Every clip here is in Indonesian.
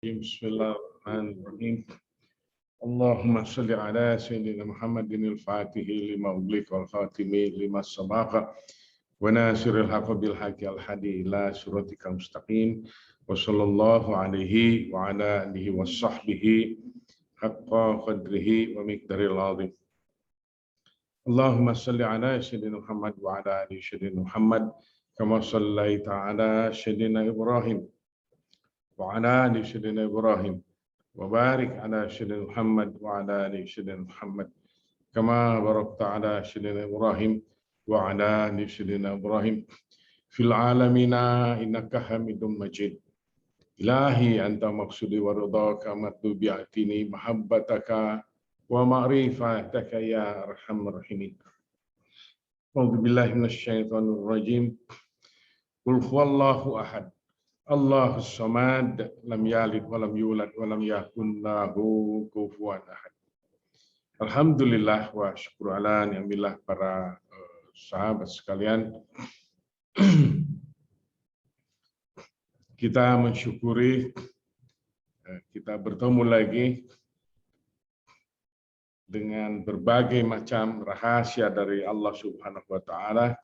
بسم الله الرحمن الرحيم اللهم صل على سيدنا محمد الفاتح لما أغلق والخاتم لما سبق وناصر الحق بالحق الهادي إلى صراطك المستقيم وصلى الله عليه وعلى آله وصحبه حق قدره ومقداره العظيم اللهم صل على سيدنا محمد وعلى آل سيدنا محمد كما صليت على سيدنا إبراهيم وعلى آل سيدنا إبراهيم وبارك على سيدنا محمد وعلى آل سيدنا محمد كما باركت على سيدنا إبراهيم وعلى آل سيدنا إبراهيم في العالمين إنك حميد مجيد إلهي أنت مقصودي ورضاك مطلوب يأتيني محبتك ومعرفتك يا أرحم الراحمين أعوذ بالله من الشيطان الرجيم قل هو الله أحد الله الصمد لم يلد ولم يولد ولم يكن له كفوا أحد. Alhamdulillah wa syukur ala ni'amillah para sahabat sekalian. Kita mensyukuri kita bertemu lagi dengan berbagai macam rahasia dari Allah Subhanahu wa taala.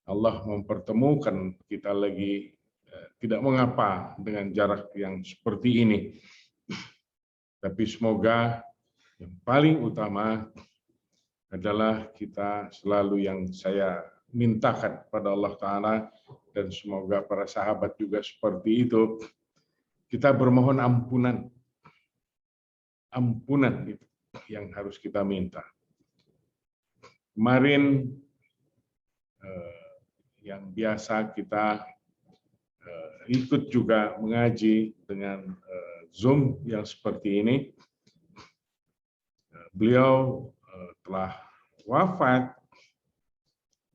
Allah mempertemukan kita lagi tidak mengapa dengan jarak yang seperti ini. Tapi semoga yang paling utama adalah kita selalu yang saya mintakan pada Allah Ta'ala, dan semoga para sahabat juga seperti itu, kita bermohon ampunan. Ampunan itu yang harus kita minta. Kemarin yang biasa kita ikut juga mengaji dengan Zoom yang seperti ini. Beliau telah wafat,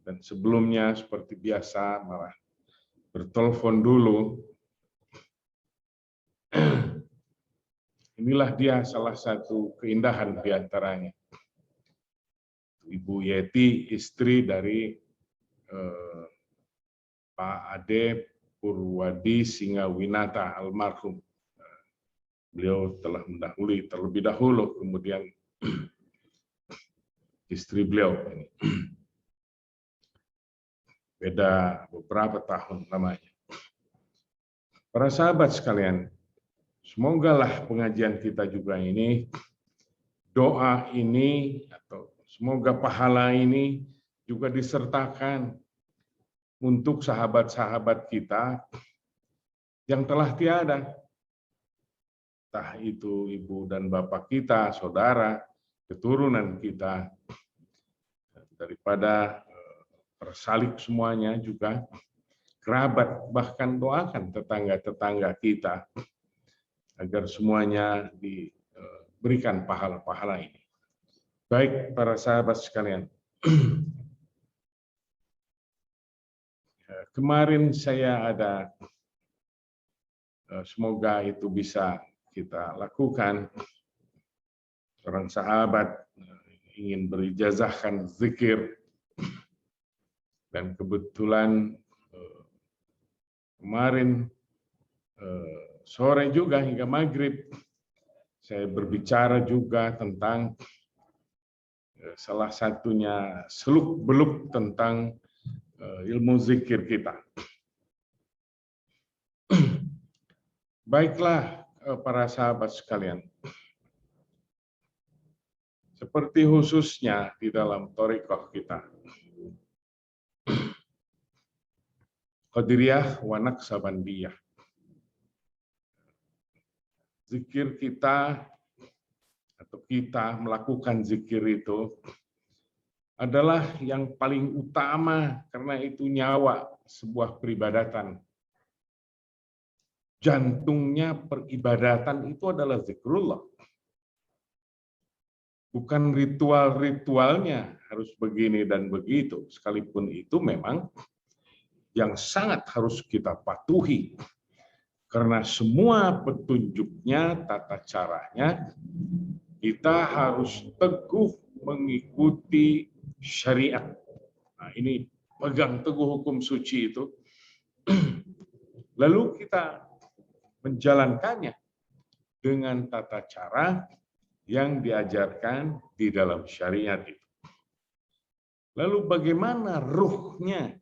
dan sebelumnya seperti biasa malah bertelepon dulu. Inilah dia salah satu keindahan di antaranya. Ibu Yeti, istri dari Pak Ade Purwadi Singawinata almarhum. Beliau telah mendahului terlebih dahulu, kemudian istri beliau ini. Beda beberapa tahun namanya. Para sahabat sekalian, semogalah pengajian kita juga ini, doa ini, atau semoga pahala ini juga disertakan untuk sahabat-sahabat kita yang telah tiada. Entah itu ibu dan bapak kita, saudara, keturunan kita, daripada persalik semuanya juga, kerabat, bahkan doakan tetangga-tetangga kita agar semuanya diberikan pahala-pahala ini. Baik para sahabat sekalian, kemarin saya ada, semoga itu bisa kita lakukan. Seorang sahabat ingin berijazahkan zikir, dan kebetulan kemarin sore juga hingga maghrib saya berbicara juga tentang salah satunya seluk-beluk tentang ilmu zikir kita. Baiklah para sahabat sekalian, seperti khususnya di dalam thariqah kita, Qadiriyah wa Naqsabandiyah, zikir kita atau kita melakukan zikir itu adalah yang paling utama, karena itu nyawa sebuah peribadatan. Jantungnya peribadatan itu adalah zikrullah. Bukan ritual-ritualnya harus begini dan begitu, sekalipun itu memang yang sangat harus kita patuhi. Karena semua petunjuknya, tata caranya, kita harus teguh mengikuti syariat. Nah, ini pegang teguh hukum suci itu. Lalu kita menjalankannya. dengan tata cara yang diajarkan di dalam syariat itu. Lalu bagaimana ruhnya,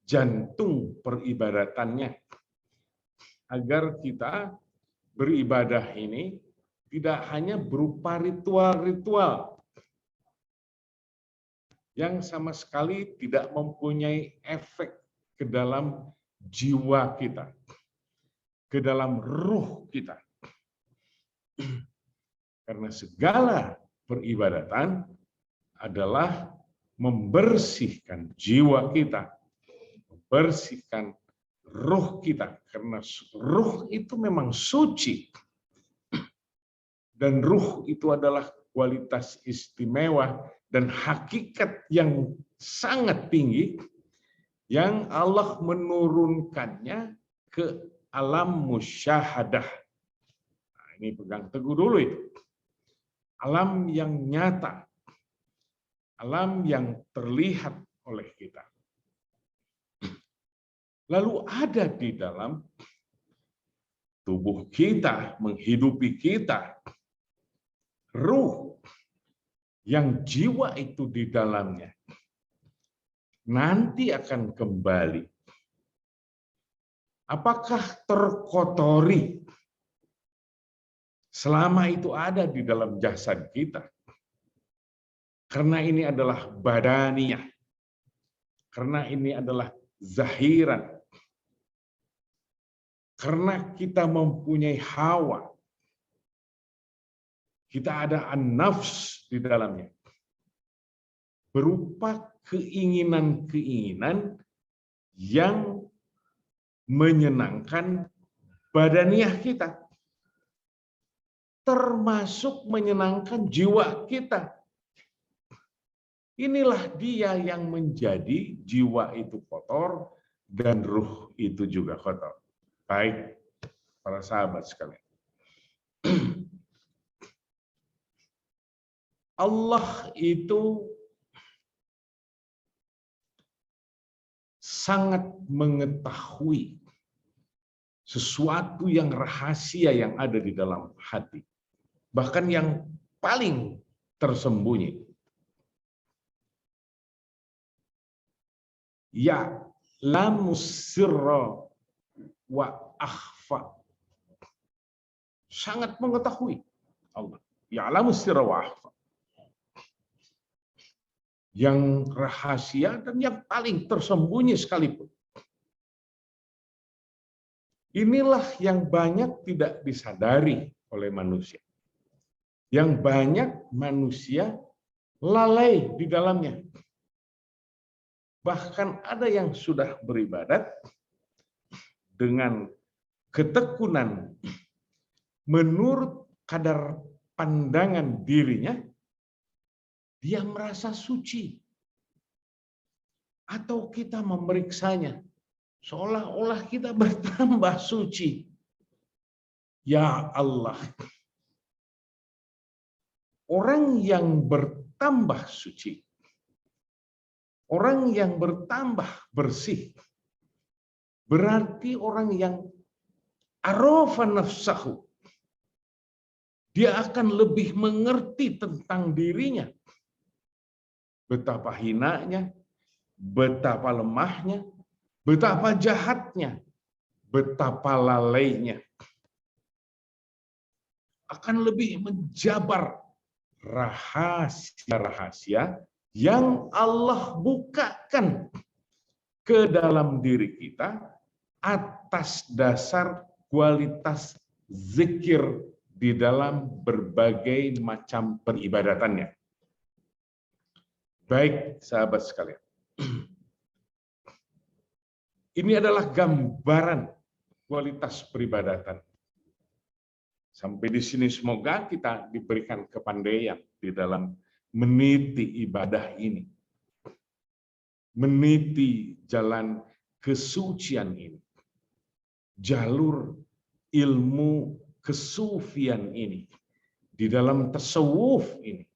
jantung peribadatannya, agar kita beribadah ini tidak hanya berupa ritual-ritual yang sama sekali tidak mempunyai efek ke dalam jiwa kita, ke dalam ruh kita. Karena segala peribadatan adalah membersihkan jiwa kita, membersihkan ruh kita, karena ruh itu memang suci. Dan ruh itu adalah kualitas istimewa dan hakikat yang sangat tinggi yang Allah menurunkannya ke alam musyahadah. Nah, ini pegang teguh dulu itu. Alam yang nyata, alam yang terlihat oleh kita. Lalu ada di dalam tubuh kita, menghidupi kita, ruh yang jiwa itu di dalamnya nanti akan kembali. Apakah terkotori selama itu ada di dalam jasad kita? Karena ini adalah badaniyah. Karena ini adalah zahiran. Karena kita mempunyai hawa. Kita ada an-nafs di dalamnya. Berupa keinginan-keinginan yang menyenangkan badaniah kita. Termasuk menyenangkan jiwa kita. Inilah dia yang menjadi jiwa itu kotor dan ruh itu juga kotor. Baik, para sahabat sekalian. Allah itu sangat mengetahui sesuatu yang rahasia yang ada di dalam hati. Bahkan yang paling tersembunyi. Ya lamus sirra wa akhfa. Sangat mengetahui Allah. Ya lamus sirra wa akhfa. Yang rahasia dan yang paling tersembunyi sekalipun. Inilah yang banyak tidak disadari oleh manusia. Yang banyak manusia lalai di dalamnya. Bahkan ada yang sudah beribadat dengan ketekunan menurut kadar pandangan dirinya, dia merasa suci. Atau kita memeriksanya, seolah-olah kita bertambah suci. Ya Allah, orang yang bertambah suci, orang yang bertambah bersih, berarti orang yang arafa nafsahu. Dia akan lebih mengerti tentang dirinya. Betapa hinanya, betapa lemahnya, betapa jahatnya, betapa lalainya. Akan lebih menjabar rahasia-rahasia yang Allah bukakan ke dalam diri kita atas dasar kualitas zikir di dalam berbagai macam peribadatannya. Baik, sahabat sekalian. Ini adalah gambaran kualitas peribadatan. Sampai di sini semoga kita diberikan kepandaian di dalam meniti ibadah ini. Meniti jalan kesucian ini. Jalur ilmu kesufian ini. Di dalam tasawuf ini.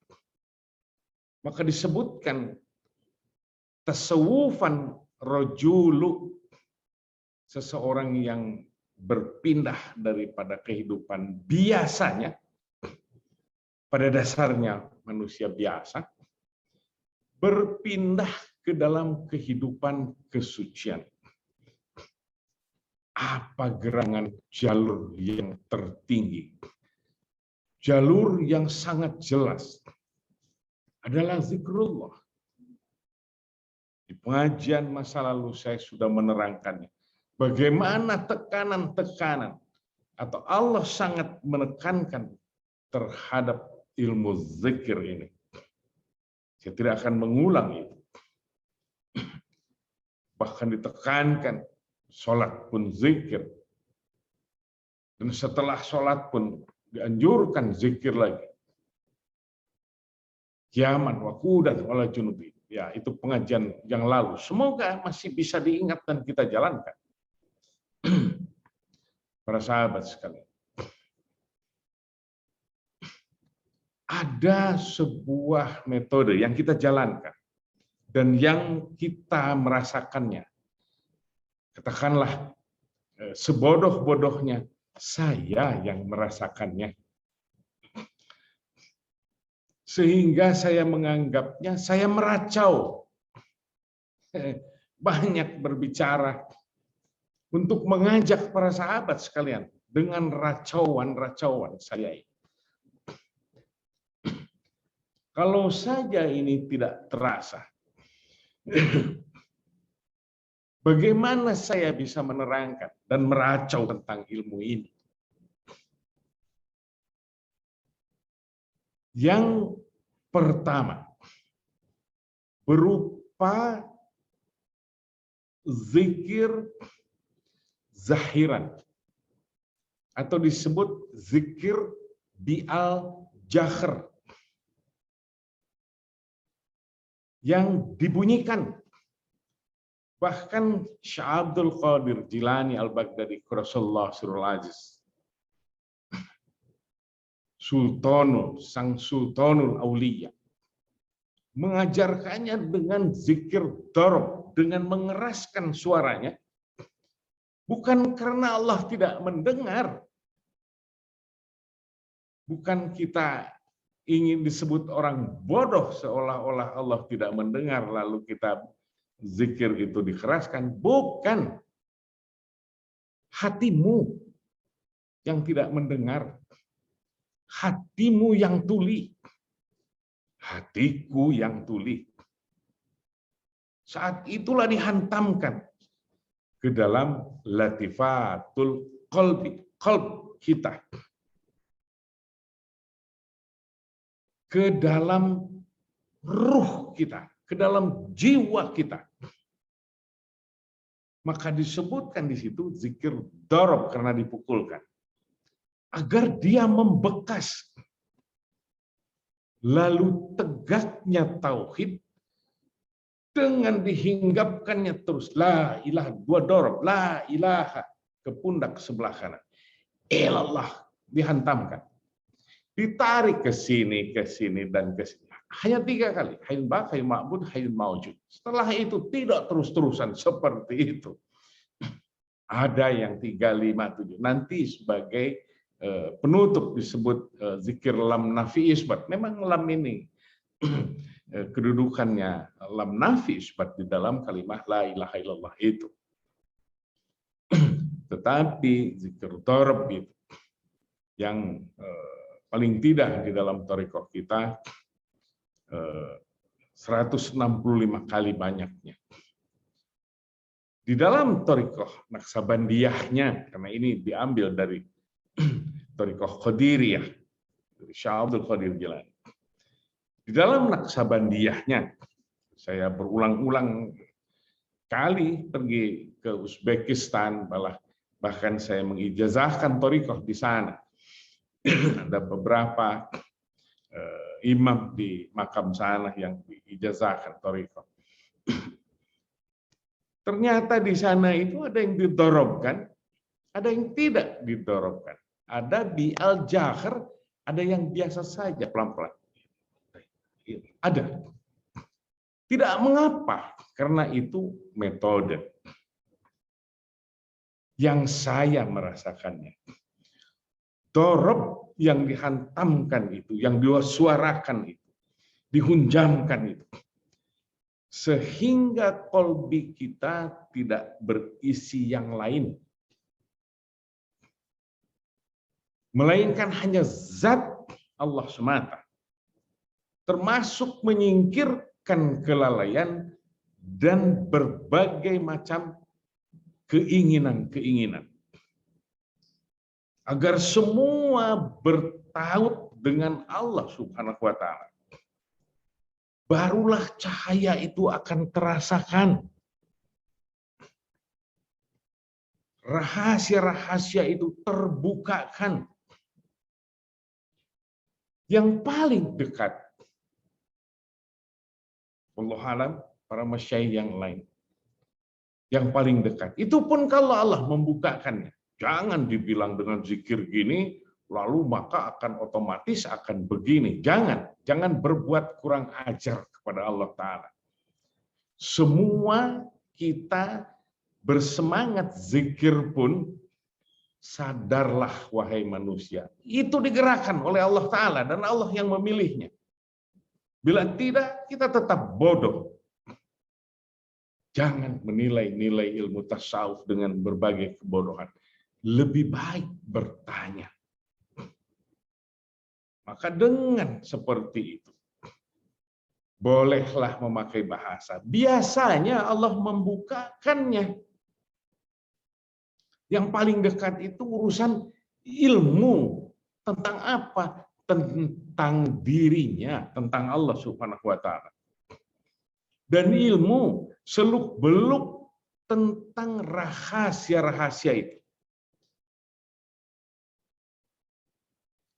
Maka disebutkan tasawufan rajulu, seseorang yang berpindah daripada kehidupan biasanya, pada dasarnya manusia biasa, berpindah ke dalam kehidupan kesucian. Apa gerangan jalur yang tertinggi? Jalur yang sangat jelas adalah zikrullah. Di pengajian masa lalu saya sudah menerangkannya. Bagaimana tekanan-tekanan atau Allah sangat menekankan terhadap ilmu zikir ini. Saya tidak akan mengulang itu. Bahkan ditekankan, sholat pun zikir. Dan setelah sholat pun dianjurkan zikir lagi. Qiyaman wa qu'udan wala junubi. Ya, itu pengajian yang lalu. Semoga masih bisa diingat dan kita jalankan. Para sahabat sekalian. Ada sebuah metode yang kita jalankan dan yang kita merasakannya. Katakanlah sebodoh-bodohnya saya yang merasakannya. Sehingga saya menganggapnya saya meracau. Banyak berbicara untuk mengajak para sahabat sekalian dengan racauan-racauan saya ini. Kalau saja ini tidak terasa, bagaimana saya bisa menerangkan dan meracau tentang ilmu ini? Yang pertama, berupa zikir zahiran atau disebut zikir bi'al jahr yang dibunyikan. Bahkan Syekh Abdul Qadir Jilani Al-Baghdadi Qurasullah Sirul Aziz, sang Sultanul Auliya, mengajarkannya dengan zikir darab, dengan mengeraskan suaranya, bukan karena Allah tidak mendengar, bukan kita ingin disebut orang bodoh seolah-olah Allah tidak mendengar lalu kita zikir itu dikeraskan. Bukan. Hatimu yang tidak mendengar. Hatimu yang tuli. Hatiku yang tuli. Saat itulah dihantamkan ke dalam latifatul qalbi, qalb kita. Ke dalam ruh kita, ke dalam jiwa kita. Maka disebutkan di situ zikir darab karena dipukulkan. Agar dia membekas. Lalu tegaknya tauhid dengan dihinggapkannya terus. La ilaha, dua darab, la ilaha ke pundak sebelah kanan. Ilallah dihantamkan. Ditarik ke sini, dan ke sini. Hanya 3 kali. Hayyun ba, hayyun ma'bud, hayyun mawjud. Setelah itu tidak terus-terusan seperti itu. Ada yang 3, 5, 7. Nanti sebagai penutup disebut zikir lam nafi isbat. Memang lam ini kedudukannya lam nafi isbat di dalam kalimat la ilaha illallah itu. Tetapi zikir darab itu yang paling tidak di dalam thariqah kita 165 kali banyaknya. Di dalam thariqah Naksabandiyahnya, karena ini diambil dari thariqah Qadiriyah, dari Syekh Abdul Qadir Jilani. Di dalam Naksabandiyahnya, saya berulang-ulang kali pergi ke Uzbekistan, bahkan saya mengijazahkan thariqah di sana. Ada beberapa imam di makam sana yang diijazahkan thariqah. Ternyata di sana itu ada yang didorobkan, ada yang tidak didorobkan. Ada bi'al jahr, ada yang biasa saja pelan-pelan. Ada. Tidak mengapa, karena itu metode. yang saya merasakannya. Dorob yang dihantamkan itu, yang disuarakan itu, dihunjamkan itu. Sehingga kolbi kita tidak berisi yang lain. Melainkan hanya zat Allah semata. Termasuk menyingkirkan kelalaian dan berbagai macam keinginan-keinginan. Agar semua bertaut dengan Allah Subhanahu wa Ta'ala. Barulah cahaya itu akan terasakan. Rahasia-rahasia itu terbukakan. Yang paling dekat, wallahu alam, para masyayikh yang lain, yang paling dekat, itu pun kalau Allah membukakannya. Jangan dibilang dengan zikir gini, lalu maka akan otomatis akan begini. Jangan berbuat kurang ajar kepada Allah Ta'ala. Semua kita bersemangat zikir pun, sadarlah wahai manusia. Itu digerakkan oleh Allah Ta'ala dan Allah yang memilihnya. Bila tidak, kita tetap bodoh. Jangan menilai-nilai ilmu tasawuf dengan berbagai kebodohan. Lebih baik bertanya. Maka dengan seperti itu, bolehlah memakai bahasa. Biasanya Allah membukakannya. Yang paling dekat itu urusan ilmu. Tentang apa? Tentang dirinya, tentang Allah Subhanahu wa Ta'ala. Dan ilmu seluk-beluk tentang rahasia-rahasia itu.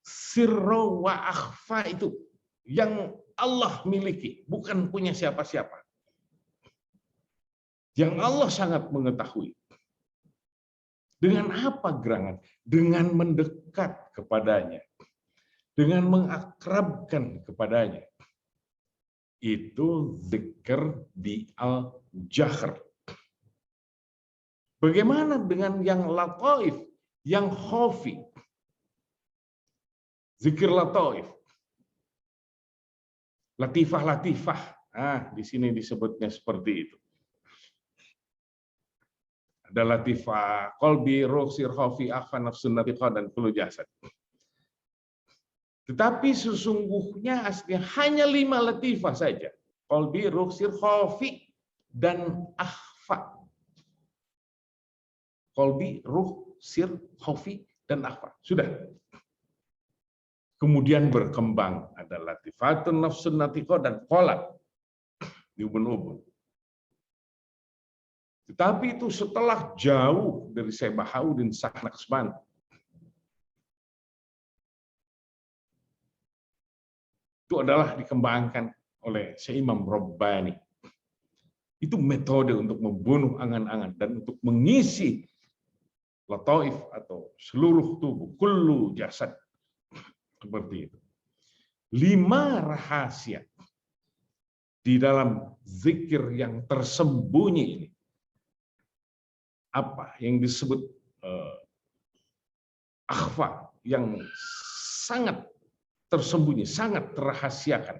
Sirra wa akhfa itu yang Allah miliki, bukan punya siapa-siapa. Yang Allah sangat mengetahui. Dengan apa gerangan? Dengan mendekat kepadanya. Dengan mengakrabkan kepadanya. Itu zikir di al-jahr. Bagaimana dengan yang lataif, yang khafi? Zikir lataif. Latifah-latifah. Di sini disebutnya seperti itu. Ada latifah qalbi, ruh, sir, khafi, akhfa, nafsun, natiqah, dan kullu jasad. Tetapi sesungguhnya aslinya hanya 5 latifah saja. Qalbi, ruh, sir, khafi, dan akhfa. Qalbi, ruh, sir, khafi, dan akhfa. Sudah. Kemudian berkembang. Ada latifatun, nafsun, natiqah, dan qalat. Di ubun-ubun. Tetapi itu setelah jauh dari Syekh Bahauddin Shahnaksband. Itu adalah dikembangkan oleh Syekh Imam Rabbani. Itu metode untuk membunuh angan-angan dan untuk mengisi lataif atau seluruh tubuh, kullu jasad. Seperti itu. 5 rahasia di dalam zikir yang tersembunyi ini. Apa yang disebut akhfa, yang sangat tersembunyi, sangat terahasiakan.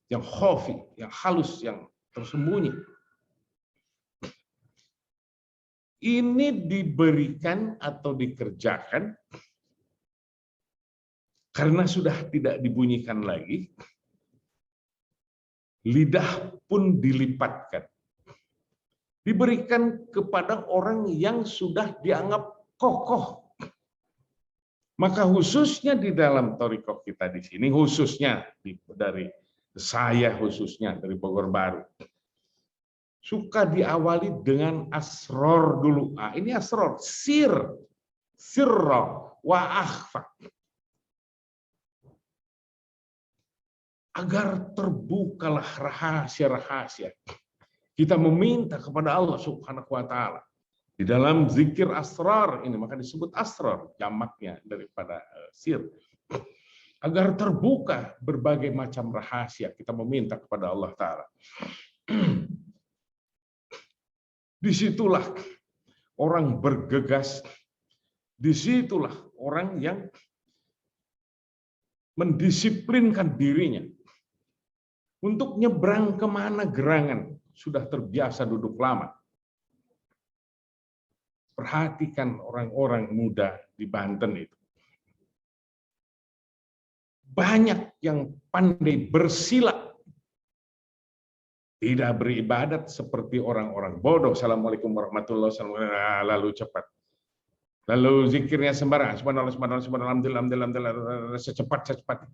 Yang khafi, yang halus, yang tersembunyi. Ini diberikan atau dikerjakan karena sudah tidak dibunyikan lagi. Lidah pun dilipatkan. Diberikan kepada orang yang sudah dianggap kokoh. Maka khususnya di dalam thariqah kita di sini, khususnya dari saya khususnya dari Bogor Baru, suka diawali dengan asror dulu. Ini asror, sirra wa akhfa. Agar terbukalah rahasia-rahasia. Kita meminta kepada Allah Subhanahu wa Ta'ala di dalam zikir asrar ini, maka disebut asrar, jamaknya daripada sir. Agar terbuka berbagai macam rahasia, kita meminta kepada Allah Ta'ala. Disitulah orang bergegas. Disitulah orang yang mendisiplinkan dirinya untuk nyebrang kemana gerangan. Sudah terbiasa duduk lama. Perhatikan orang-orang muda di Banten itu. Banyak yang pandai bersilat. Tidak beribadat seperti orang-orang bodoh. Assalamualaikum warahmatullahi wabarakatuh. Lalu cepat. Lalu zikirnya sembarangan, subhanallah, subhanallah, subhanallah, alhamdulillah, alhamdulillah, alhamdulillah, secepat.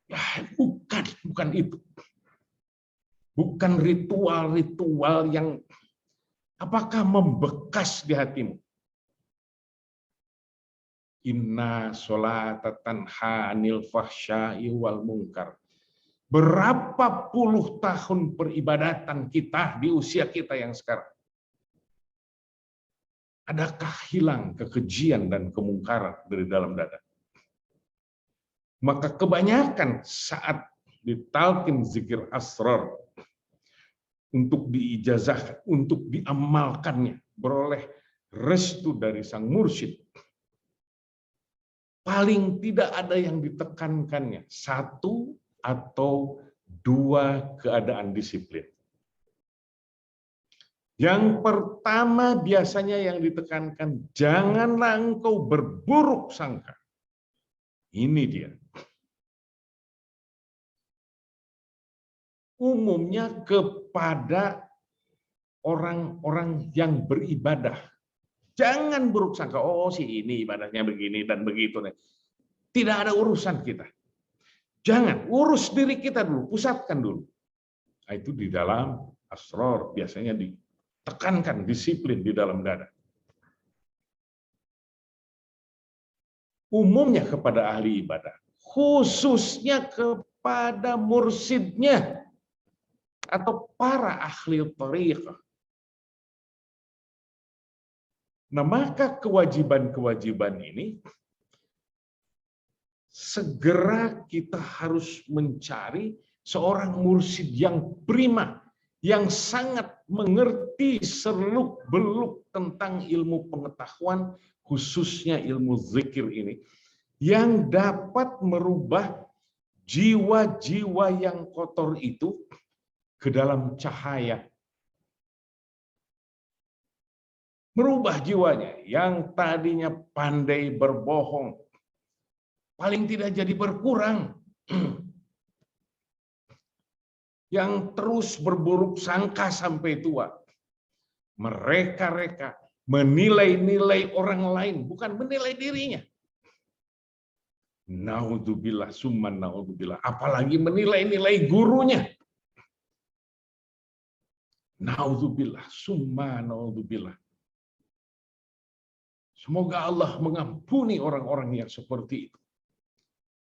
Ya, bukan itu. Bukan ritual-ritual yang apakah membekas di hatimu. Inna sholata tanha 'anil fahsya'i wal munkar. Berapa puluh tahun peribadatan kita di usia kita yang sekarang? Adakah hilang kekejian dan kemungkaran dari dalam dada? Maka kebanyakan saat ditalkin zikir asrar untuk diijazahkan, untuk diamalkannya, beroleh restu dari sang mursyid, paling tidak ada yang ditekankannya, satu atau dua keadaan disiplin. Yang pertama biasanya yang ditekankan, janganlah engkau berburuk sangka. Ini dia. Umumnya kepada orang-orang yang beribadah. Jangan buruk sangka, oh si ini ibadahnya begini dan begitu. Tidak ada urusan kita. Jangan, urus diri kita dulu, pusatkan dulu. Nah, itu di dalam asrar biasanya ditekankan disiplin di dalam dada. Umumnya kepada ahli ibadah, khususnya kepada mursyidnya atau para ahli thariqah. Nah, maka kewajiban-kewajiban ini segera kita harus mencari seorang mursyid yang prima, yang sangat mengerti seluk-beluk tentang ilmu pengetahuan, khususnya ilmu zikir ini, yang dapat merubah jiwa-jiwa yang kotor itu ke dalam cahaya. Merubah jiwanya yang tadinya pandai berbohong, paling tidak jadi berkurang. Yang terus berburuk sangka sampai tua. Mereka menilai-nilai orang lain, bukan menilai dirinya. Naudzubillah, summa naudzubillah. Apalagi menilai-nilai gurunya. Naudzubillah, summa naudzubillah. Semoga Allah mengampuni orang-orang yang seperti itu.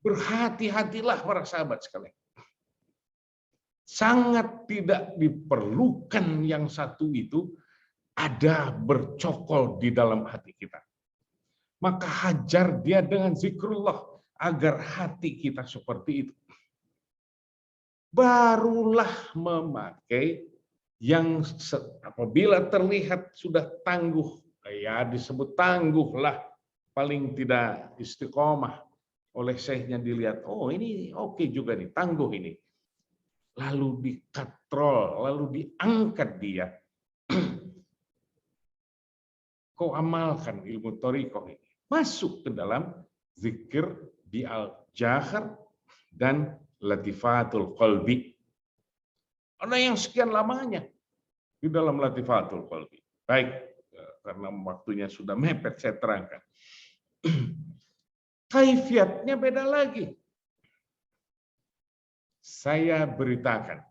Berhati-hatilah para sahabat sekalian. Sangat tidak diperlukan yang satu itu ada bercokol di dalam hati kita. Maka hajar dia dengan zikrullah agar hati kita seperti itu. Barulah memakai yang apabila terlihat sudah tangguh, ya disebut tangguh lah, paling tidak istiqomah, oleh syekhnya dilihat, oh ini oke juga nih, tangguh ini. Lalu dikatrol, lalu diangkat dia. Kau amalkan ilmu thariqah ini. Masuk ke dalam zikir di al-jahar dan latifatul qalbi. Ada yang sekian lamanya di dalam latifatul qalbi. Baik, karena waktunya sudah mepet, saya terangkan. Kaifiatnya beda lagi. Saya beritakan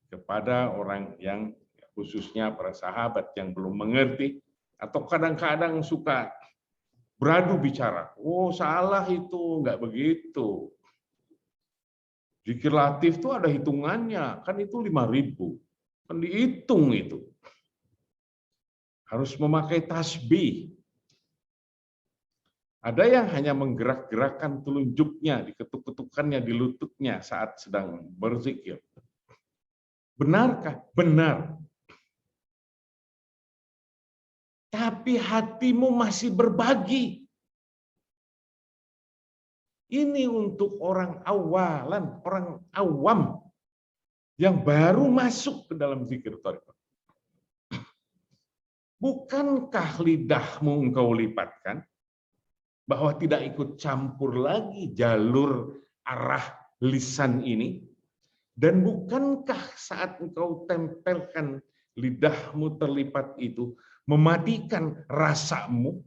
kepada orang yang khususnya para sahabat yang belum mengerti atau kadang-kadang suka beradu bicara. Oh salah itu, enggak begitu. Zikir latif itu ada hitungannya, kan itu 5.000. Kan dihitung itu. Harus memakai tasbih. Ada yang hanya menggerak-gerakkan telunjuknya, diketuk-ketukannya di lututnya saat sedang berzikir. Benarkah? Benar. tapi hatimu masih berbagi. Ini untuk orang awalan, orang awam yang baru masuk ke dalam zikir tarekat. Bukankah lidahmu engkau lipatkan bahwa tidak ikut campur lagi jalur arah lisan ini? Dan bukankah saat engkau tempelkan lidahmu terlipat itu mematikan rasamu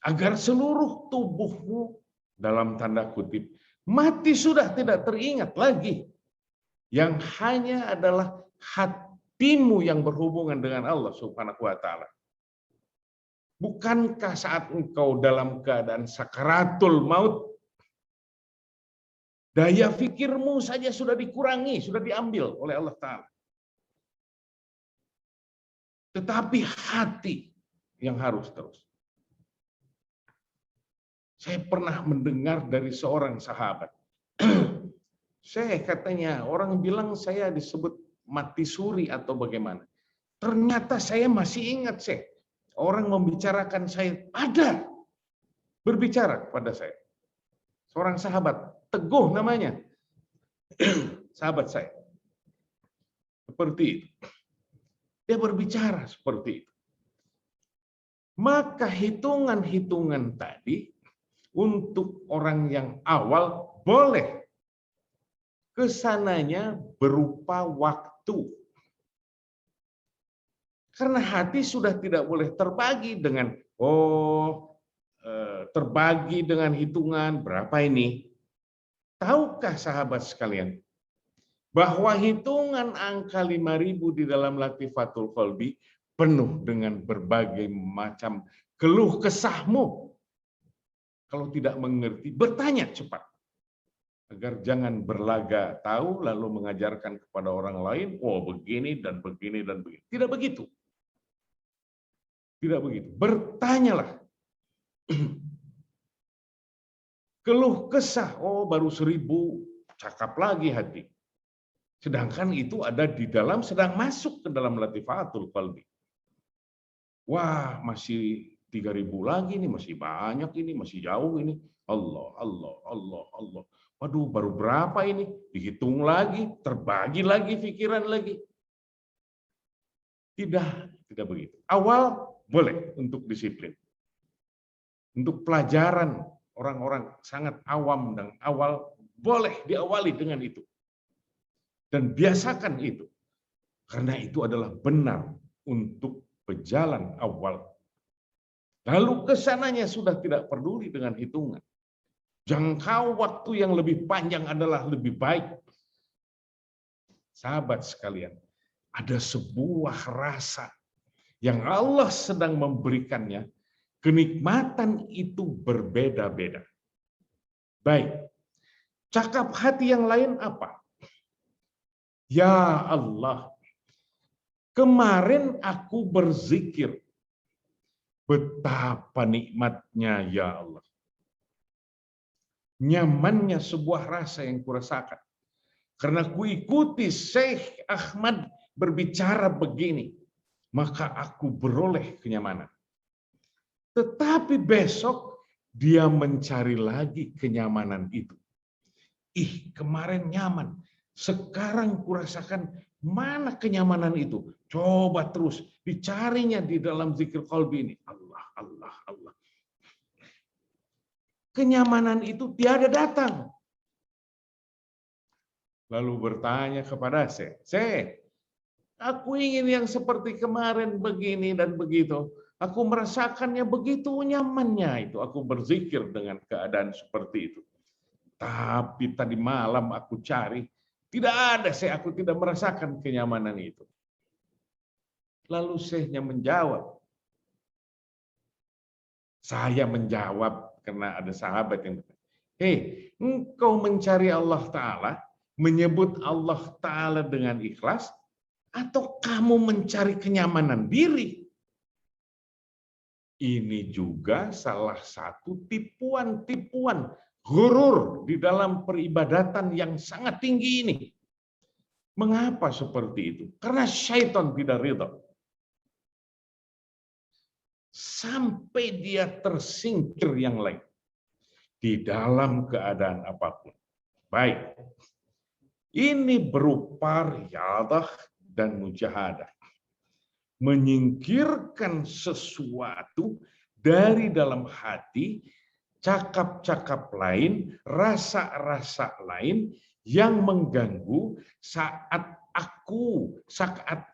agar seluruh tubuhmu dalam tanda kutip mati sudah tidak teringat lagi, yang hanya adalah hatimu yang berhubungan dengan Allah Subhanahu wa taala. Bukankah saat engkau dalam keadaan sakaratul maut, daya fikirmu saja sudah dikurangi, sudah diambil oleh Allah Ta'ala. Tetapi hati yang harus terus. Saya pernah mendengar dari seorang sahabat. Saya katanya, orang bilang saya disebut mati suri atau bagaimana. Ternyata saya masih ingat, saya. Orang membicarakan saya, ada berbicara kepada saya. Seorang sahabat, Teguh namanya. Sahabat saya. Seperti itu. Dia berbicara seperti itu. Maka hitungan-hitungan tadi untuk orang yang awal boleh. Kesananya berupa waktu. Karena hati sudah tidak boleh terbagi dengan, terbagi dengan hitungan berapa ini. Tahukah sahabat sekalian, bahwa hitungan angka 5.000 di dalam Latifatul Qalbi penuh dengan berbagai macam keluh kesahmu. Kalau tidak mengerti, bertanya cepat. Agar jangan berlaga tahu lalu mengajarkan kepada orang lain, begini dan begini dan begini. Tidak begitu. Tidak begitu. Bertanyalah. Keluh kesah, baru 1.000, cakap lagi hati. Sedangkan itu ada di dalam, sedang masuk ke dalam Latifatul Qalbi. Wah, masih 3.000 lagi nih, masih banyak ini, masih jauh ini. Allah, Allah, Allah, Allah. Waduh, baru berapa ini? Dihitung lagi, terbagi lagi, pikiran lagi. Tidak begitu. Awal boleh untuk disiplin. Untuk pelajaran orang-orang sangat awam dan awal, boleh diawali dengan itu. Dan biasakan itu. Karena itu adalah benar untuk pejalan awal. Lalu kesananya sudah tidak peduli dengan hitungan. Jangkau waktu yang lebih panjang adalah lebih baik. Sahabat sekalian, ada sebuah rasa yang Allah sedang memberikannya, kenikmatan itu berbeda-beda. Baik, cakap hati yang lain apa? Ya Allah, kemarin aku berzikir, betapa nikmatnya ya Allah. Nyamannya sebuah rasa yang kurasakan. Karena kuikuti Syekh Ahmad berbicara begini, maka aku beroleh kenyamanan. Tetapi besok dia mencari lagi kenyamanan itu. Kemarin nyaman, sekarang kurasakan mana kenyamanan itu. Coba terus dicarinya di dalam zikir qalbi ini. Allah, Allah, Allah. Kenyamanan itu tiada datang. Lalu bertanya kepada Syekh, aku ingin yang seperti kemarin begini dan begitu. Aku merasakannya begitu nyamannya itu. Aku berzikir dengan keadaan seperti itu. Tapi tadi malam aku cari, tidak ada, aku tidak merasakan kenyamanan itu. Lalu Syekhnya menjawab. Saya menjawab karena ada sahabat yang berkata, engkau mencari Allah Ta'ala, menyebut Allah Ta'ala dengan ikhlas, atau kamu mencari kenyamanan diri? Ini juga salah satu tipuan-tipuan ghurur di dalam peribadatan yang sangat tinggi ini. Mengapa seperti itu? Karena syaitan tidak ridha. sampai dia tersingkir yang lain di dalam keadaan apapun. Baik, ini berupa riyadah dan mujahadah. Menyingkirkan sesuatu dari dalam hati, cakap-cakap lain, rasa-rasa lain yang mengganggu saat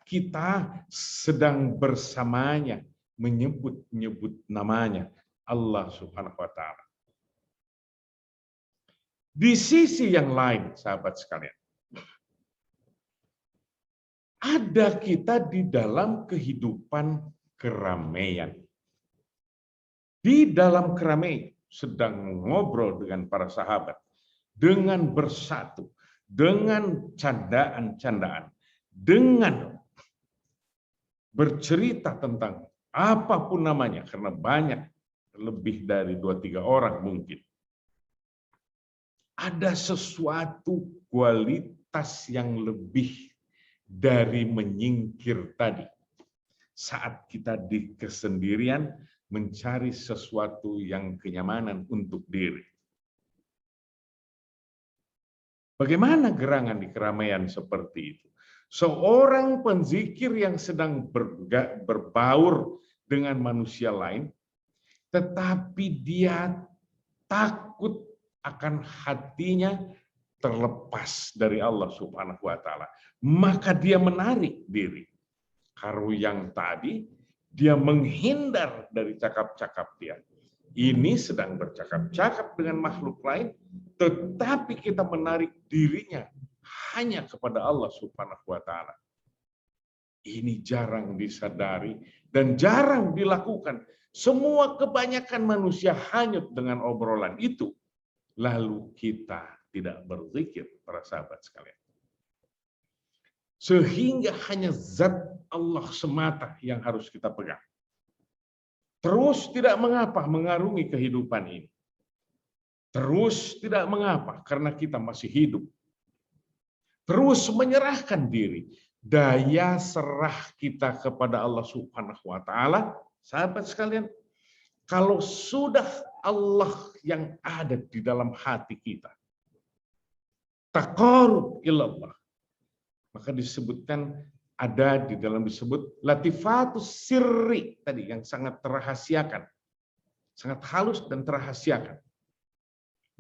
kita sedang bersamanya, menyebut-nyebut namanya Allah Subhanahu wa Ta'ala. Di sisi yang lain, sahabat sekalian, ada kita di dalam kehidupan keramaian. Di dalam keramaian sedang ngobrol dengan para sahabat, dengan bersatu, dengan candaan-candaan, dengan bercerita tentang apapun namanya, karena banyak, lebih dari 2-3 orang mungkin. Ada sesuatu kualitas yang lebih dari menyingkir tadi. Saat kita di kesendirian mencari sesuatu yang kenyamanan untuk diri. Bagaimana gerangan di keramaian seperti itu? Seorang penzikir yang sedang berbaur dengan manusia lain, tetapi dia takut akan hatinya terlepas dari Allah Subhanahu wa Ta'ala. Maka dia menarik diri. Kalau yang tadi, dia menghindar dari cakap-cakap dia. Ini sedang bercakap-cakap dengan makhluk lain, tetapi kita menarik dirinya hanya kepada Allah Subhanahu wa Ta'ala. Ini jarang disadari dan jarang dilakukan. Semua kebanyakan manusia hanyut dengan obrolan itu. Lalu kita tidak berzikir, para sahabat sekalian. Sehingga hanya zat Allah semata yang harus kita pegang. Terus tidak mengapa mengarungi kehidupan ini. Terus tidak mengapa karena kita masih hidup. Terus menyerahkan diri. Daya serah kita kepada Allah Subhanahu wa Ta'ala, sahabat sekalian, kalau sudah Allah yang ada di dalam hati kita, taqarrub ilallah, maka disebutkan, ada di dalam disebut latifatus sirri tadi, yang sangat terahasiakan, sangat halus dan terahasiakan.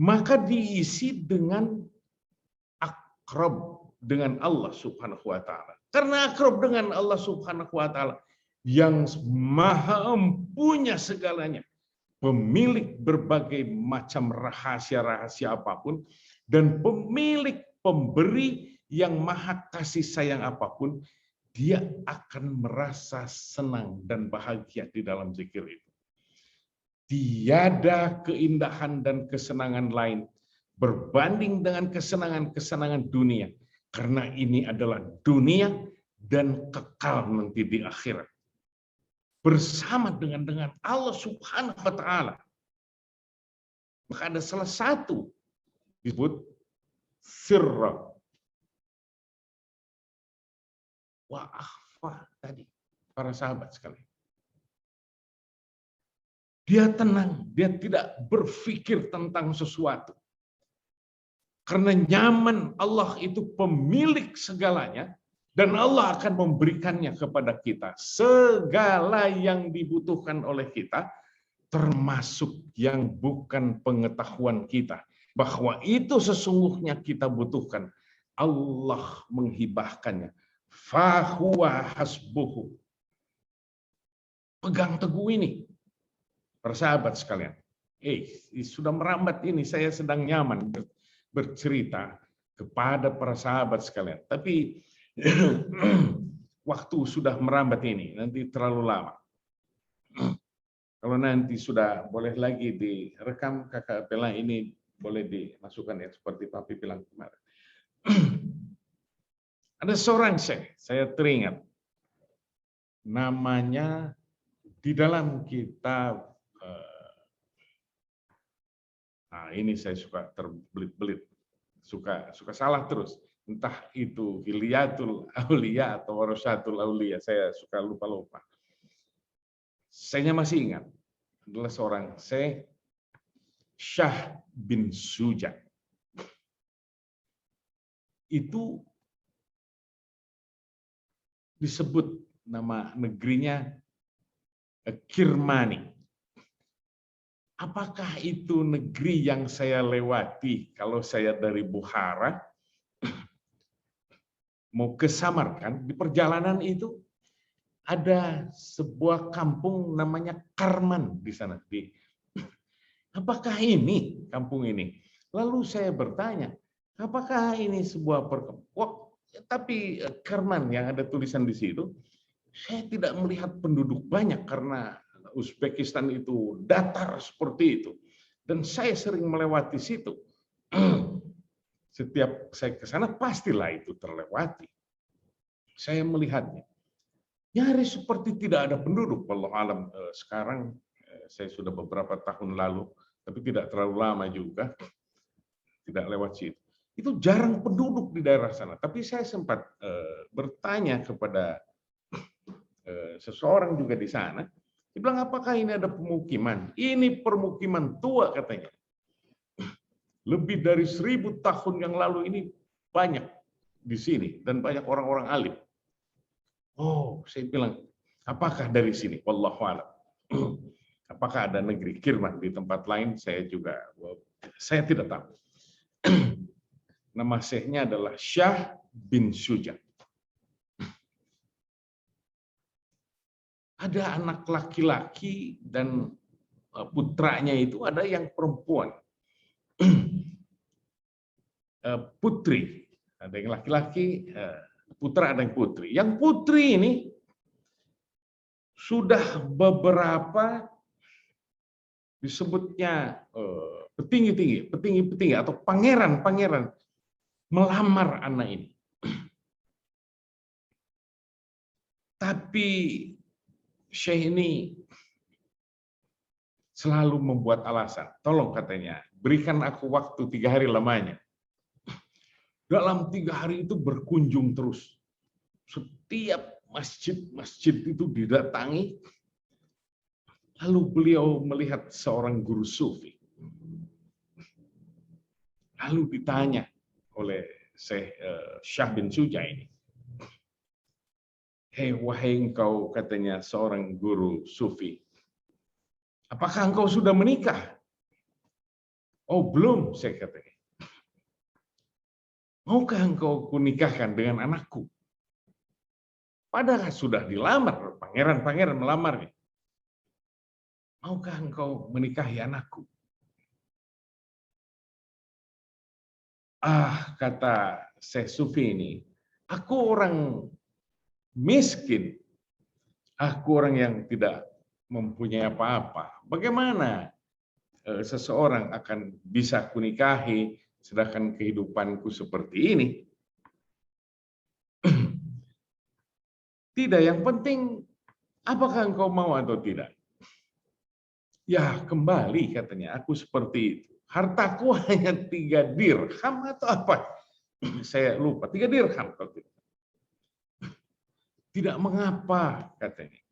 Maka diisi dengan akrab dengan Allah Subhanahu wa Ta'ala. Karena akrab dengan Allah Subhanahu wa Ta'ala yang maha empunya segalanya, pemilik berbagai macam rahasia-rahasia apapun, dan pemilik pemberi yang maha kasih sayang apapun, dia akan merasa senang dan bahagia di dalam zikir itu. Tiada keindahan dan kesenangan lain berbanding dengan kesenangan-kesenangan dunia, karena ini adalah dunia dan kekal nanti di akhirat bersama dengan Allah Subhanahu wa Ta'ala. Maka ada salah satu disebut sirra wa akhfa tadi, para sahabat sekalian. Dia tenang, dia tidak berpikir tentang sesuatu. Karena nyaman, Allah itu pemilik segalanya, dan Allah akan memberikannya kepada kita. Segala yang dibutuhkan oleh kita, termasuk yang bukan pengetahuan kita, bahwa itu sesungguhnya kita butuhkan. Allah menghibahkannya. Fahuwa hasbuhu. Pegang teguh ini, persahabat sekalian. Sudah merambat ini, saya sedang nyaman bercerita kepada para sahabat sekalian. Tapi waktu sudah merambat ini, nanti terlalu lama. Kalau nanti sudah boleh lagi direkam, kakak Bella, ini boleh dimasukkan ya, seperti Papi bilang kemarin. Ada seorang saya teringat, namanya di dalam kitab, ini saya suka terbelit-belit, suka salah terus. Entah itu Hilyatul Aulia atau Warasatul Aulia, saya suka lupa-lupa. Saya masih ingat, adalah seorang Syah bin Suja. Itu disebut nama negerinya Kirmani. Apakah itu negeri yang saya lewati kalau saya dari Bukhara mau ke Samarkand? Di perjalanan itu ada sebuah kampung namanya Karman di sana. Apakah ini kampung ini? Lalu saya bertanya, apakah ini sebuah perkampungan? Tapi Karman yang ada tulisan di situ, saya tidak melihat penduduk banyak karena Uzbekistan itu datar seperti itu. Dan saya sering melewati situ. Setiap saya ke sana pastilah itu terlewati. Saya melihatnya. Nyaris seperti tidak ada penduduk. Wallahu alam, sekarang saya sudah beberapa tahun lalu, tapi tidak terlalu lama juga, tidak lewat situ. Itu jarang penduduk di daerah sana. Tapi saya sempat bertanya kepada seseorang juga di sana. Dia bilang, apakah ini ada pemukiman? Ini permukiman tua katanya. Lebih dari 1000 tahun yang lalu ini banyak di sini dan banyak orang-orang alim. Oh, saya bilang, apakah dari sini? Wallahu a'lam. Apakah ada negeri Kirman di tempat lain? Saya tidak tahu. Nama syekhnya adalah Syah bin Suja. Ada anak laki-laki dan putranya itu ada yang perempuan. Putri, ada yang laki-laki, putra ada yang putri. Yang putri ini sudah beberapa disebutnya petinggi atau pangeran melamar anak ini. Tapi Syekh ini selalu membuat alasan. Tolong katanya, berikan aku waktu 3 hari lamanya. Dalam 3 hari itu berkunjung terus. Setiap masjid itu didatangi. Lalu beliau melihat seorang guru sufi. Lalu ditanya oleh Syekh Syah bin Suja ini. Hei, wahai engkau, katanya seorang guru sufi, apakah engkau sudah menikah? Oh, belum, saya katanya. Maukah engkau kunikahkan dengan anakku? Padahal sudah dilamar, pangeran melamarnya. Maukah engkau menikahi anakku? Ah, kata Syekh Sufi ini, aku orang miskin. Aku orang yang tidak mempunyai apa-apa. Bagaimana seseorang akan bisa kunikahi sedangkan kehidupanku seperti ini? Tidak, yang penting apakah engkau mau atau tidak? Ya, kembali katanya, aku seperti itu. Hartaku hanya 3 dirham atau apa? Saya lupa, 3 dirham. Tidak mengapa, katanya.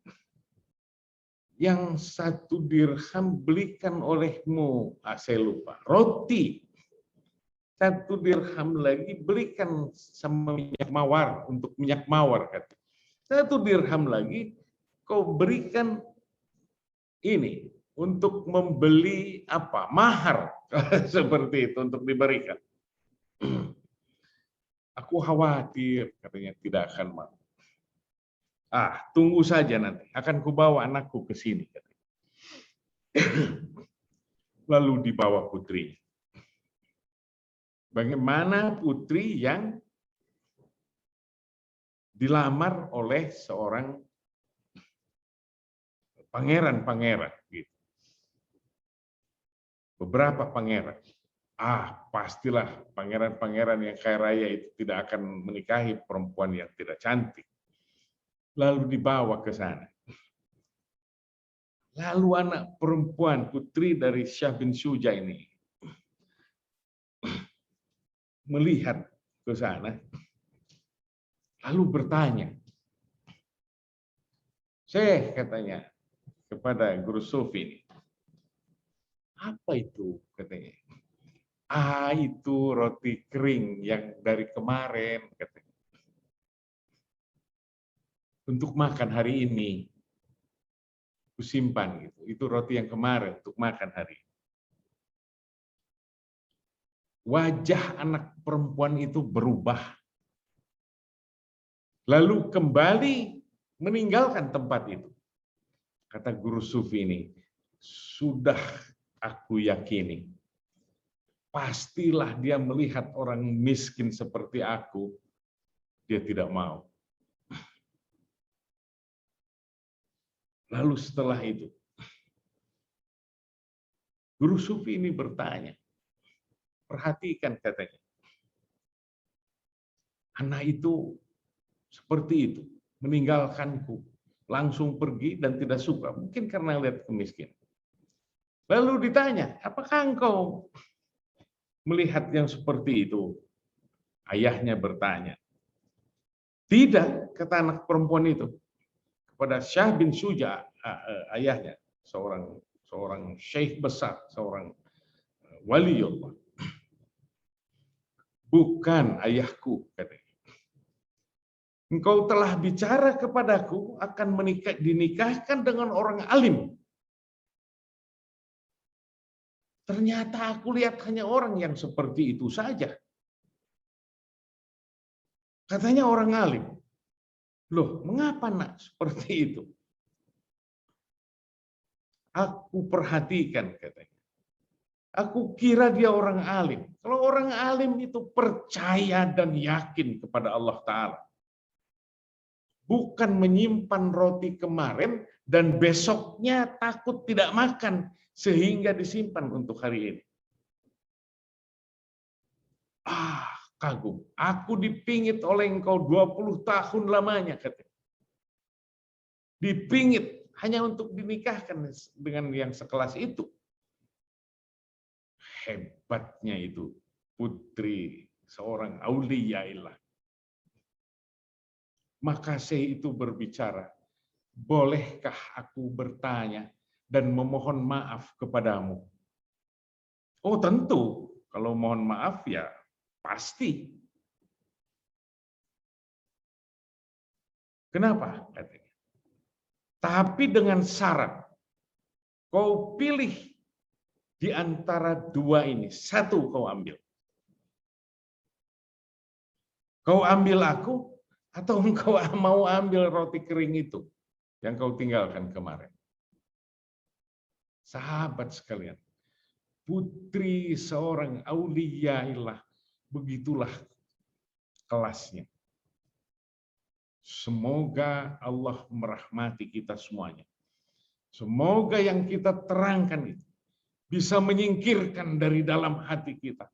Yang 1 dirham belikan olehmu, saya lupa, roti. 1 dirham lagi belikan sama minyak mawar, untuk minyak mawar, katanya. 1 dirham lagi kau berikan ini untuk membeli apa? Mahar. Seperti itu untuk diberikan. Aku khawatir, katanya, tidak akan mau. Ah, tunggu saja nanti, akan kubawa anakku ke sini. Lalu dibawa putri. Bagaimana putri yang dilamar oleh seorang pangeran, gitu. Beberapa pangeran. Ah, pastilah pangeran-pangeran yang kaya raya itu tidak akan menikahi perempuan yang tidak cantik. Lalu dibawa ke sana. Lalu anak perempuan putri dari Syah bin Suja ini melihat ke sana, lalu bertanya, Syekh, katanya, kepada guru sufi ini. Apa itu? Katanya. Itu roti kering yang dari kemarin, katanya. Untuk makan hari ini. Kusimpan gitu. Itu roti yang kemarin untuk makan hari ini. Wajah anak perempuan itu berubah. Lalu kembali meninggalkan tempat itu. Kata guru sufi ini, sudah aku yakini. Pastilah dia melihat orang miskin seperti aku, dia tidak mau. Lalu setelah itu, guru sufi ini bertanya, perhatikan katanya, anak itu seperti itu, meninggalkanku, langsung pergi dan tidak suka, mungkin karena lihat kemiskinan. Lalu ditanya, apakah engkau melihat yang seperti itu? Ayahnya bertanya. Tidak, kata anak perempuan itu kepada Syah bin Suja, ayahnya, seorang syekh besar, seorang waliullah. Bukan ayahku, katanya. Engkau telah bicara kepadaku akan dinikahkan dengan orang alim. Ternyata aku lihat hanya orang yang seperti itu saja. Katanya orang alim. Loh, mengapa nak seperti itu? Aku perhatikan, katanya. Aku kira dia orang alim. Kalau orang alim itu percaya dan yakin kepada Allah Ta'ala. Bukan menyimpan roti kemarin dan besoknya takut tidak makan sehingga disimpan untuk hari ini. Kagum. Aku dipingit oleh engkau 20 tahun lamanya, katanya. Dipingit hanya untuk dinikahkan dengan yang sekelas itu. Hebatnya itu putri seorang auliyaillah. Maka Syekh itu berbicara, bolehkah aku bertanya dan memohon maaf kepadamu? Oh tentu, kalau mohon maaf ya pasti. Kenapa? Katanya. Tapi dengan syarat, kau pilih di antara dua ini, satu kau ambil. Kau ambil aku, atau engkau mau ambil roti kering itu yang kau tinggalkan kemarin. Sahabat sekalian, putri seorang auliyaillah, begitulah kelasnya. Semoga Allah merahmati kita semuanya. Semoga yang kita terangkan itu bisa menyingkirkan dari dalam hati kita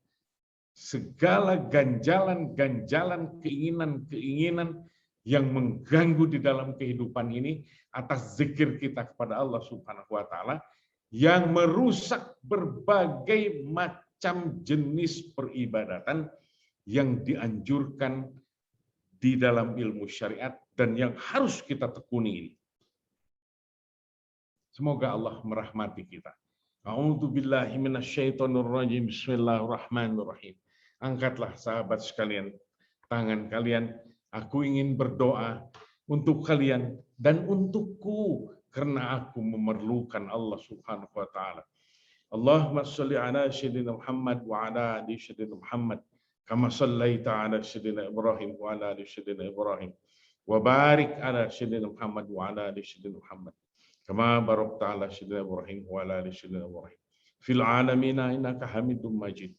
segala ganjalan-ganjalan, keinginan-keinginan yang mengganggu di dalam kehidupan ini atas zikir kita kepada Allah Subhanahu wa taala yang merusak berbagai macam jenis peribadatan yang dianjurkan di dalam ilmu syariat dan yang harus kita tekuni ini. Semoga Allah merahmati kita. A'udzubillahi minasyaitonirrajim. Bismillahirrahmanirrahim. Angkatlah sahabat sekalian tangan kalian. Aku ingin berdoa untuk kalian dan untukku karena aku memerlukan Allah Subhanahu wa taala. Allahumma shalli ala sayyidina Muhammad wa ala ali sayyidina Muhammad kama shallaita ala sayyidina Ibrahim wa ala ali sayyidina Ibrahim wa barik ala sayyidina Muhammad wa ala ali sayyidina Muhammad kama barakta ala sayyidina Ibrahim wa ala ali sayyidina Ibrahim fil alamin innaka Hamidum Majid.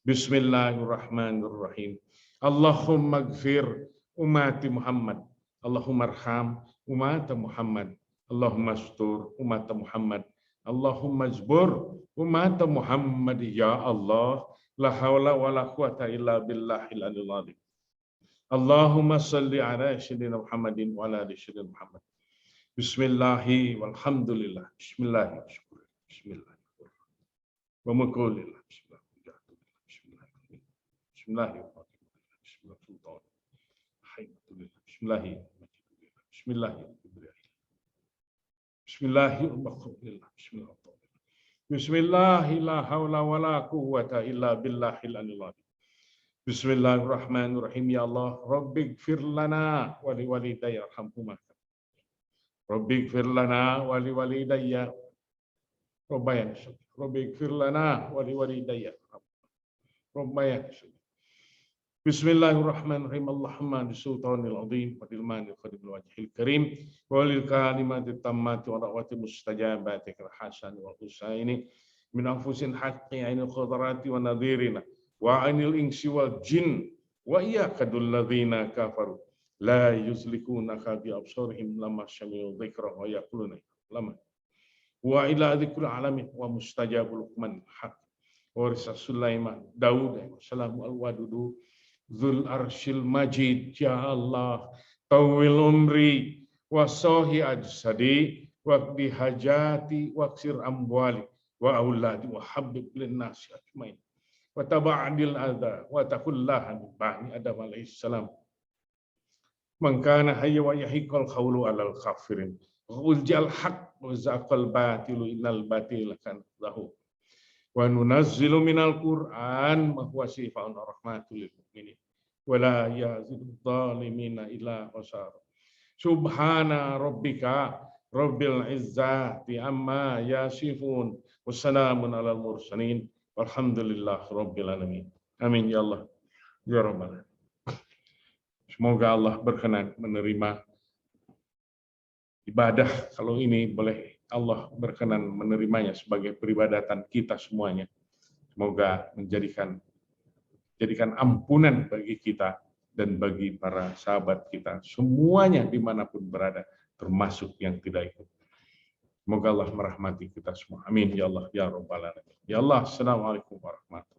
Bismillahirrahmanirrahim. Allahumma ighfir umati Muhammad. Allahumma arham umat Muhammad. Allahumma astur umat Muhammad. Allahumma jbur umat Muhammad ya Allah. La haula wa la quwata illa billahil aliyil azim. Allahumma salli ala sayyidina Muhammadin wa ala ali sayyidina Muhammad. Bismillahi walhamdulillah. Bismillahi wa syukur. Bismillahi wa mukulillah. Bismillahi. Bismillahi. Bismillahi. Bismillahirrahmanirrahim. Bismillahirrahmanirrahim. Bismillahirrahmanirrahim. Ya Allah, Rabbighfir lana wa liwalidayya warhamhuma. Rabbighfir lana wa liwalidayya. Rabbighfir lana wa liwalidayya. Bismillahirrahmanirrahim. Allahumma bisultanil azim wa bil manil qadimil wajhil karim wa lil kalimatit tammati wa da'wati mustajabati kal hasan wa husaini min anfusin haqqi ainil khadarati wa nadhirina wa ainil insi wal jin wa iyakadul ladzina kafaru la yuzlikunaka bi absarihim lamma sami'u dzikra wa yaquluna lama wa ila dzikril alamin wa mustajabul man haq wa risa Sulaiman Daud salamu al-wadudu Zul arshil majid, ya Allah, tawil umri, wasohi ajsadi, waqdi hajati, waqsir amwali, wa auladi, wa habib linnasi ajmain, wa taba'adil adha, wa takullaha min ba'ni Adam alaihissalam. Man kana hayya wa yahiqal khawlu alal khafirin, wa uljal haq, wa zaqal batilu innal batila kan lahu. Wa nunazzilu minal Qur'an ma huwa shifaa'un wa rahmatul lil mu'minin wa la yazidu dhalimina illa khasara. Subhana rabbika rabbil izzati amma yasifun wa salamun alal mursalin walhamdulillahi rabbil alamin. Amin ya Allah ya rabbal alamin. Semoga Allah berkenan menerima ibadah kalau ini boleh Allah berkenan menerimanya sebagai peribadatan kita semuanya. Semoga menjadikan ampunan bagi kita dan bagi para sahabat kita semuanya dimanapun berada, termasuk yang tidak ikut. Semoga Allah merahmati kita semua. Amin ya Allah ya rabbal alamin. Ya Allah, assalamualaikum warahmatullahi wabarakatuh.